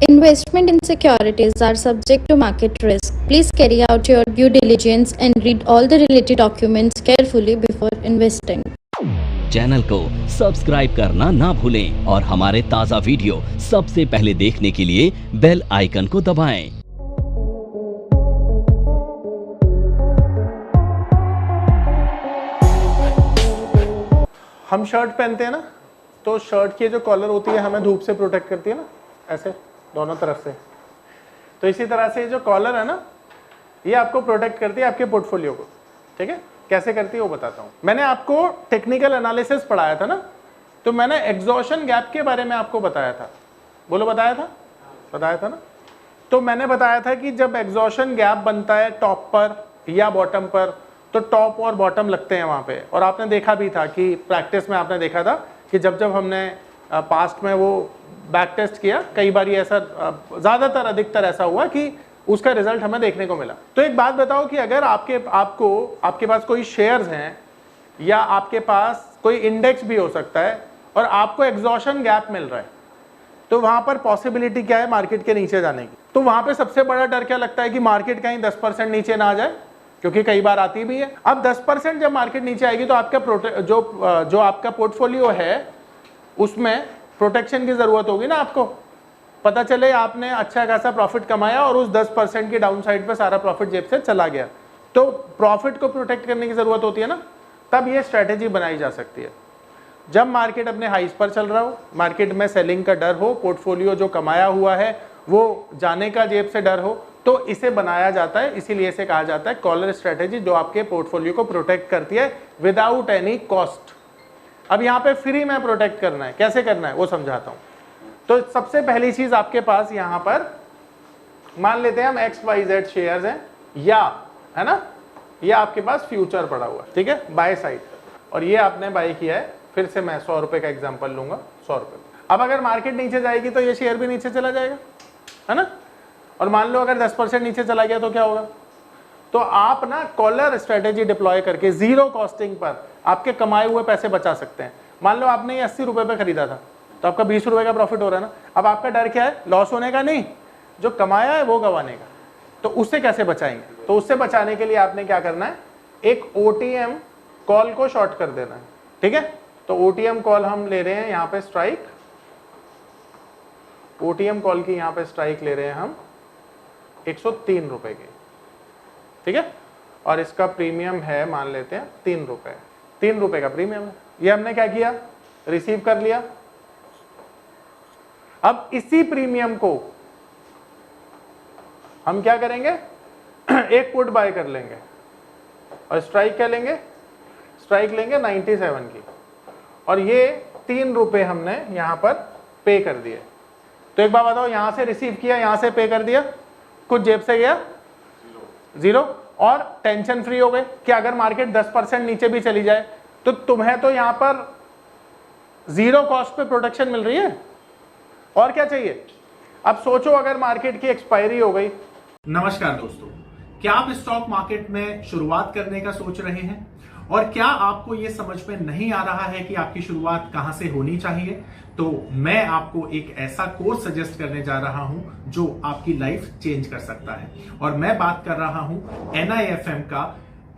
Investment in securities are subject to market risk. Please carry out your due diligence and read all the related documents carefully before investing. Channel को subscribe करना ना भूलें और हमारे ताज़ा video सबसे पहले देखने के लिए बेल आइकन को दबाएं। हम शर्ट पहनते हैं ना, तो शर्ट की जो कॉलर होती है हमें धूप से प्रोटेक्ट करती है ना, ऐसे दोनों तरफ से। तो इसी तरह से जो कॉलर है ना, ये आपको प्रोटेक्ट करती है आपके पोर्टफोलियो को। ठीक है, कैसे करती है वो बताता हूँ। मैंने आपको टेक्निकल एनालिसिस पढ़ाया था ना, तो मैंने एग्जॉशन गैप के बारे में आपको बताया था। बोलो, बताया था ना। तो मैंने बताया था कि जब एग्जॉशन गैप बनता है टॉप पर या बॉटम पर, तो टॉप और बॉटम लगते हैं वहाँ पे। और आपने देखा भी था कि प्रैक्टिस में आपने देखा था कि जब हमने पास्ट में वो बैक टेस्ट किया, कई बार ऐसा, ज़्यादातर अधिकतर ऐसा हुआ कि उसका रिजल्ट हमें देखने को मिला। तो एक बात बताओ कि अगर आपके पास कोई शेयर्स हैं या आपके पास कोई इंडेक्स भी हो सकता है और आपको एग्जॉशन गैप मिल रहा है, तो वहाँ पर पॉसिबिलिटी क्या है मार्केट के नीचे जाने की? तो वहाँ पे सबसे बड़ा डर क्या लगता है कि मार्केट कहीं 10% नीचे ना आ जाए, क्योंकि कई बार आती भी है। अब 10% जब मार्केट नीचे आएगी तो आपका जो आपका पोर्टफोलियो है उसमें प्रोटेक्शन की जरूरत होगी ना। आपको पता चले आपने अच्छा खासा प्रॉफिट कमाया और उस 10% की डाउन साइड पे सारा प्रॉफिट जेब से चला गया, तो प्रॉफिट को प्रोटेक्ट करने की जरूरत होती है ना। तब ये स्ट्रेटेजी बनाई जा सकती है जब मार्केट अपने हाइस पर चल रहा हो, मार्केट में सेलिंग का डर हो, पोर्टफोलियो जो कमाया हुआ है वो जाने का जेब से डर हो, तो इसे बनाया जाता है। इसीलिए इसे कहा जाता है कॉलर स्ट्रेटेजी, जो आपके पोर्टफोलियो को प्रोटेक्ट करती है विदाउट एनी कॉस्ट। अब यहाँ पे फ्री में प्रोटेक्ट करना है, कैसे करना है वो समझाता हूँ। तो सबसे पहली चीज आपके पास यहाँ पर मान लेते हैं हम XYZ शेयर्स हैं, या है ना, ये आपके पास फ्यूचर पड़ा हुआ है, ठीक है, बाय साइड, और ये आपने बाय किया है। फिर से मैं 100 रुपए का एग्जांपल लूंगा, 100 रुपए। अब अगर मार्केट नीचे जाएगी तो ये शेयर भी नीचे चला जाएगा, है ना। और मान लो अगर 10% नीचे चला गया तो क्या होगा? तो आप ना कॉलर स्ट्रेटेजी डिप्लॉय करके जीरो कॉस्टिंग पर आपके कमाए हुए पैसे बचा सकते हैं। मान लो आपने ये 80 रुपए पे खरीदा था, तो आपका 20 रुपए का प्रॉफिट हो रहा है ना। अब आपका डर क्या है? लॉस होने का नहीं, जो कमाया है वो गंवाने का। तो उससे कैसे बचाएंगे? तो उससे बचाने के लिए आपने क्या करना है, एक OTM कॉल को शॉर्ट कर देना है, ठीक है। तो OTM कॉल हम ले रहे हैं यहाँ पे स्ट्राइक, OTM कॉल की यहाँ पे स्ट्राइक ले रहे हैं हम 103 रुपए की, ठीक है। और इसका प्रीमियम है, मान लेते हैं 3 रुपए, 3 रुपए का प्रीमियम है। ये हमने क्या किया, रिसीव कर लिया। अब इसी प्रीमियम को हम क्या करेंगे, एक पुट बाय कर लेंगे और स्ट्राइक क्या लेंगे, स्ट्राइक लेंगे 97 की, और ये 3 रुपए हमने यहां पर पे कर दिए। तो एक बार बताओ, यहां से रिसीव किया, यहां से पे कर दिया, कुछ जेब से गया? जीरो। और टेंशन फ्री हो गए कि अगर मार्केट 10% नीचे भी चली जाए तो तुम्हें तो यहां पर जीरो कॉस्ट पे प्रोटेक्शन मिल रही है। और क्या चाहिए? अब सोचो अगर मार्केट की एक्सपायरी हो गई। नमस्कार दोस्तों, क्या आप स्टॉक मार्केट में शुरुआत करने का सोच रहे हैं और क्या आपको यह समझ में नहीं आ रहा है कि आपकी शुरुआत कहां से होनी चाहिए? तो मैं आपको एक ऐसा कोर्स सजेस्ट करने जा रहा हूं जो आपकी लाइफ चेंज कर सकता है, और मैं बात कर रहा हूं NIFM का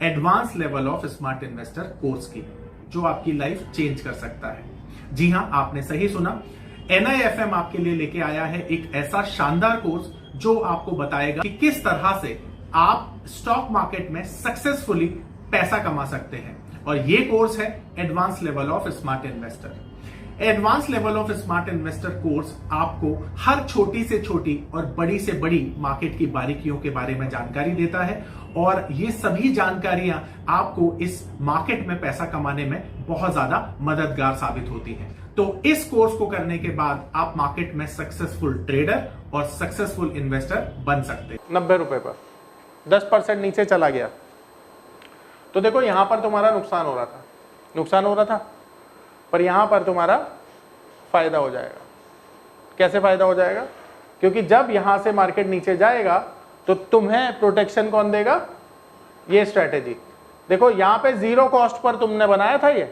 advance level of smart investor course की, जो आपकी लाइफ चेंज कर सकता है। जी हां, आपने सही सुना, NIFM आपके लिए लेके आया है एक ऐसा शानदार कोर्स जो आपको बताएगा कि किस तरह से आप स्टॉक मार्केट में सक्सेसफुली पैसा कमा सकते हैं। और ये कोर्स है advance level of smart investor. Advance level of smart investor course आपको हर छोटी से छोटी और बड़ी से बड़ी मार्केट की बारीकियों के बारे में जानकारी देता है, और ये सभी जानकारियां आपको इस मार्केट में पैसा कमाने में बहुत ज्यादा मददगार साबित होती हैं। तो इस कोर्स को करने के बाद आप मार्केट में सक्सेसफुल ट्रेडर और सक्सेसफुल इन्वेस्टर बन सकते हैं। 90 रुपए पर 10% नीचे चला गया तो देखो यहां पर तुम्हारा नुकसान हो रहा था, पर यहां पर तुम्हारा फायदा हो जाएगा। कैसे फायदा हो जाएगा? क्योंकि जब यहां से मार्केट नीचे जाएगा तो तुम्हें प्रोटेक्शन कौन देगा? ये स्ट्रेटेजी। देखो यहां पे जीरो कॉस्ट पर तुमने बनाया था ये,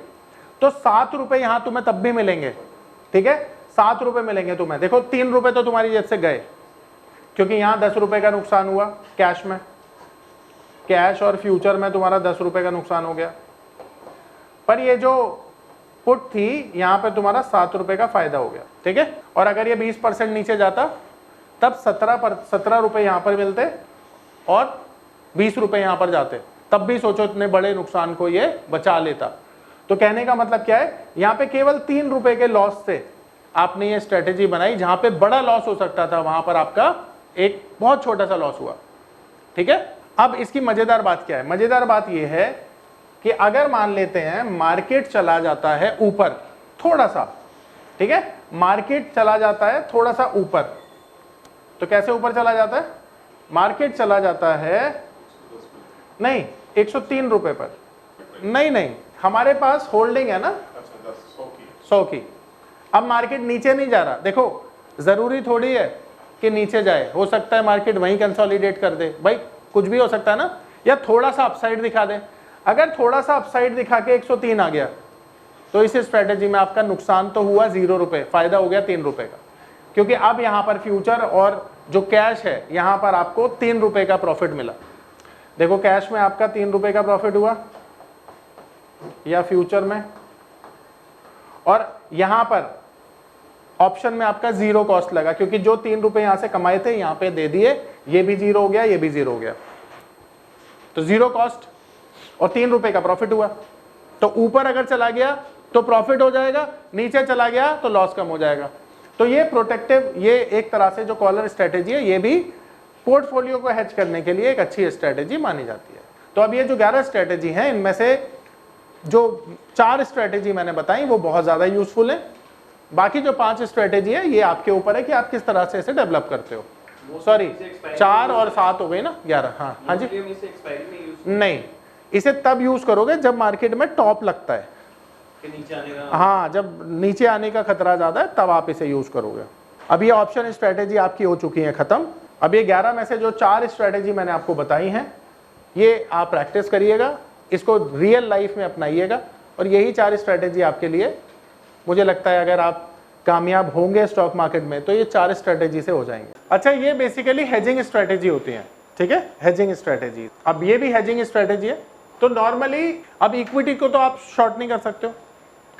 तो 7 रुपए यहां तुम्हें तब भी मिलेंगे, ठीक है। 7 रुपए मिलेंगे तुम्हें। देखो 3 रुपए तो तुम्हारी जेब से गए, क्योंकि यहां 10 रुपए का नुकसान हुआ कैश में, कैश और फ्यूचर में तुम्हारा 10 रुपए का नुकसान हो गया। पर ये जो पुट थी यहां पे तुम्हारा 7 रुपए का फायदा हो गया, ठीक है। और अगर ये 20% नीचे जाता तब 17 रुपए यहां पर मिलते और 20 रुपए यहां पर जाते, तब भी सोचो इतने बड़े नुकसान को ये बचा लेता। तो कहने का मतलब क्या है, यहां पे केवल 3 रुपए के लॉस से आपने ये स्ट्रेटेजी बनाई, जहां पे बड़ा लॉस हो सकता था वहां पर आपका एक बहुत छोटा सा लॉस हुआ, ठीक है। अब इसकी मजेदार बात क्या है, मजेदार बात यह है कि अगर मान लेते हैं मार्केट चला जाता है ऊपर थोड़ा सा, ठीक है, मार्केट चला जाता है थोड़ा सा ऊपर, तो कैसे ऊपर चला जाता है, मार्केट चला जाता है नहीं 103 रुपए पर, नहीं हमारे पास होल्डिंग है ना 100 की। अब मार्केट नीचे नहीं जा रहा, देखो जरूरी थोड़ी है कि नीचे जाए, हो सकता है मार्केट वहीं कंसोलिडेट कर दे, भाई कुछ भी हो सकता है ना, या थोड़ा सा अपसाइड दिखा दे। अगर थोड़ा सा अपसाइड दिखा के 103 आ गया तो इस स्ट्रेटेजी में आपका नुकसान तो हुआ 0 रुपए, फायदा हो गया 3 रुपए का, क्योंकि अब यहां पर फ्यूचर और जो कैश है यहां पर आपको 3 रुपए का प्रॉफिट मिला। देखो कैश में आपका 3 रुपए का प्रॉफिट हुआ या फ्यूचर में, और यहां पर ऑप्शन में आपका 0 कॉस्ट लगा, क्योंकि जो 3 रुपए यहां से कमाए थे यहां पे दे दिए, ये भी 0 हो गया, ये भी 0 हो गया, तो 0 कॉस्ट और 3 रुपए का प्रॉफिट हुआ। तो ऊपर अगर चला गया तो प्रॉफिट हो जाएगा, नीचे चला गया तो लॉस कम हो जाएगा। तो ये प्रोटेक्टिव, ये एक तरह से जो कॉलर स्ट्रेटेजी है ये भी पोर्टफोलियो को हेज करने के लिए एक अच्छी स्ट्रेटेजी मानी जाती है। तो अब ये जो 11 स्ट्रेटेजी हैं इनमें से जो 4 स्ट्रेटेजी मैंने बताई वो बहुत ज्यादा यूजफुल है, बाकी जो 5 स्ट्रेटेजी है ये आपके ऊपर है कि आप किस तरह से इसे डेवलप करते हो। सॉरी 4 और 7 हो गई ना 11। हाँ जी, नहीं इसे तब यूज करोगे जब मार्केट में टॉप लगता है, नीचे आने का, हाँ जब नीचे आने का खतरा ज्यादा है तब आप इसे यूज करोगे। अब ये ऑप्शन स्ट्रेटेजी आपकी हो चुकी है खत्म। अब ये 11 में से जो 4 स्ट्रेटेजी मैंने आपको बताई हैं ये आप प्रैक्टिस करिएगा, इसको रियल लाइफ में अपनाइएगा, और यही 4 स्ट्रेटेजी आपके लिए, मुझे लगता है अगर आप कामयाब होंगे स्टॉक मार्केट में तो ये 4 स्ट्रेटेजी से हो जाएंगे। अच्छा, ये बेसिकली हेजिंग स्ट्रेटेजी होती है, ठीक है, हेजिंग स्ट्रेटेजी। अब ये भी हेजिंग स्ट्रेटेजी है। तो नॉर्मली अब इक्विटी को तो आप शॉर्ट नहीं कर सकते हो,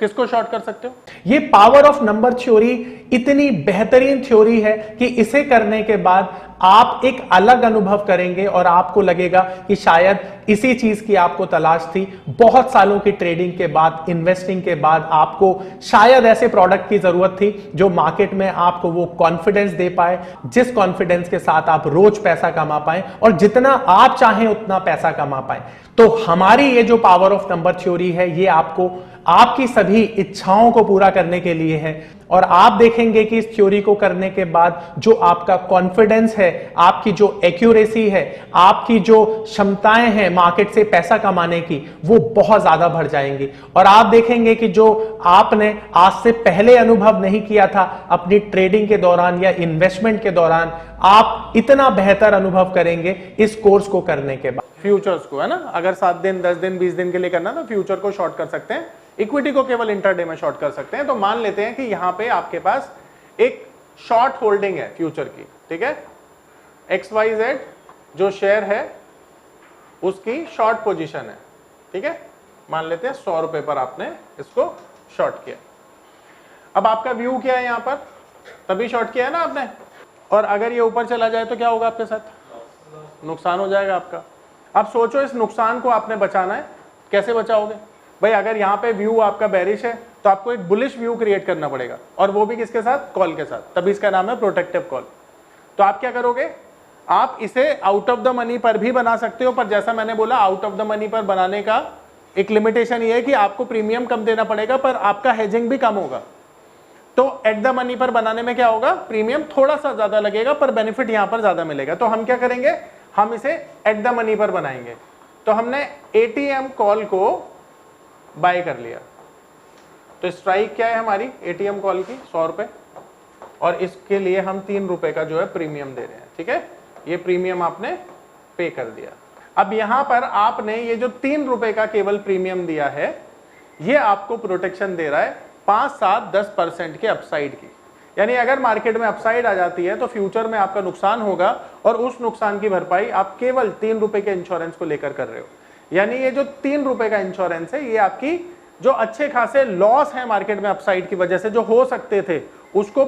किसको शॉर्ट कर सकते हो? ये पावर ऑफ नंबर थ्योरी इतनी बेहतरीन थ्योरी है कि इसे करने के बाद आप एक अलग अनुभव करेंगे और आपको लगेगा कि शायद इसी चीज की आपको तलाश थी। बहुत सालों की ट्रेडिंग के बाद, इन्वेस्टिंग के बाद आपको शायद ऐसे प्रोडक्ट की जरूरत थी जो मार्केट में आपको वो कॉन्फिडेंस दे पाए, जिस कॉन्फिडेंस के साथ आप रोज पैसा कमा पाए और जितना आप चाहें उतना पैसा कमा पाए। तो हमारी ये जो पावर ऑफ नंबर थ्योरी है ये आपको आपकी सभी इच्छाओं को पूरा करने के लिए है, और आप देखेंगे कि इस थ्योरी को करने के बाद जो आपका कॉन्फिडेंस है, आपकी जो एक्यूरेसी है, आपकी जो क्षमताएं हैं मार्केट से पैसा कमाने की, वो बहुत ज्यादा बढ़ जाएंगी। और आप देखेंगे कि जो आपने आज से पहले अनुभव नहीं किया था अपनी ट्रेडिंग के दौरान या इन्वेस्टमेंट के दौरान, आप इतना बेहतर अनुभव करेंगे इस कोर्स को करने के बाद। फ्यूचर्स को है ना, अगर 7 दिन 10 दिन 20 दिन के लिए करना तो फ्यूचर को शॉर्ट कर सकते हैं, इक्विटी को केवल इंटरडे में शॉर्ट कर सकते हैं। तो मान लेते हैं कि यहां पे आपके पास एक शॉर्ट होल्डिंग है फ्यूचर की, ठीक है, XYZ जो शेयर है उसकी शॉर्ट पोजीशन है, ठीक है, मान लेते हैं 100 रुपए पर आपने इसको शॉर्ट किया। अब आपका व्यू क्या है, यहां पर तभी शॉर्ट किया है ना आपने, और अगर ये ऊपर चला जाए तो क्या होगा आपके साथ, नुकसान हो जाएगा आपका। अब सोचो इस नुकसान को आपने बचाना है, कैसे बचाओगे भाई? अगर यहाँ पे व्यू आपका बेरिश है तो आपको एक बुलिश व्यू क्रिएट करना पड़ेगा, और वो भी किसके साथ, कॉल के साथ, तभी इसका नाम है प्रोटेक्टिव कॉल। तो आप क्या करोगे, आप इसे आउट ऑफ द मनी पर भी बना सकते हो, पर जैसा मैंने बोला आउट ऑफ द मनी पर बनाने का एक लिमिटेशन ये है कि आपको प्रीमियम कम देना पड़ेगा पर आपका हेजिंग भी कम होगा। तो एट द मनी पर बनाने में क्या होगा, प्रीमियम थोड़ा सा ज्यादा लगेगा पर बेनिफिट यहां पर ज्यादा मिलेगा। तो हम क्या करेंगे, हम इसे एट द मनी पर बनाएंगे। तो हमने एटीएम कॉल को बाय कर लिया, तो स्ट्राइक क्या है हमारी एटीएम कॉल की, 100 रुपए, और इसके लिए हम 3 रुपए का जो है प्रीमियम दे रहे हैं, ठीक है, ये प्रीमियम आपने पे कर दिया। अब यहां पर आपने ये जो 3 रुपए का केवल प्रीमियम दिया है ये आपको प्रोटेक्शन दे रहा है 5, 7, 10% के अपसाइड की, यानी अगर मार्केट में अपसाइड आ जाती है तो फ्यूचर में आपका नुकसान होगा और उस नुकसान की भरपाई आप केवल 3 रुपए के इंश्योरेंस को लेकर कर रहे हो। यानी ये जो 3 रुपए का इंश्योरेंस है ये आपकी जो अच्छे खासे लॉस है मार्केट में अपसाइड की वजह से जो हो सकते थे उसको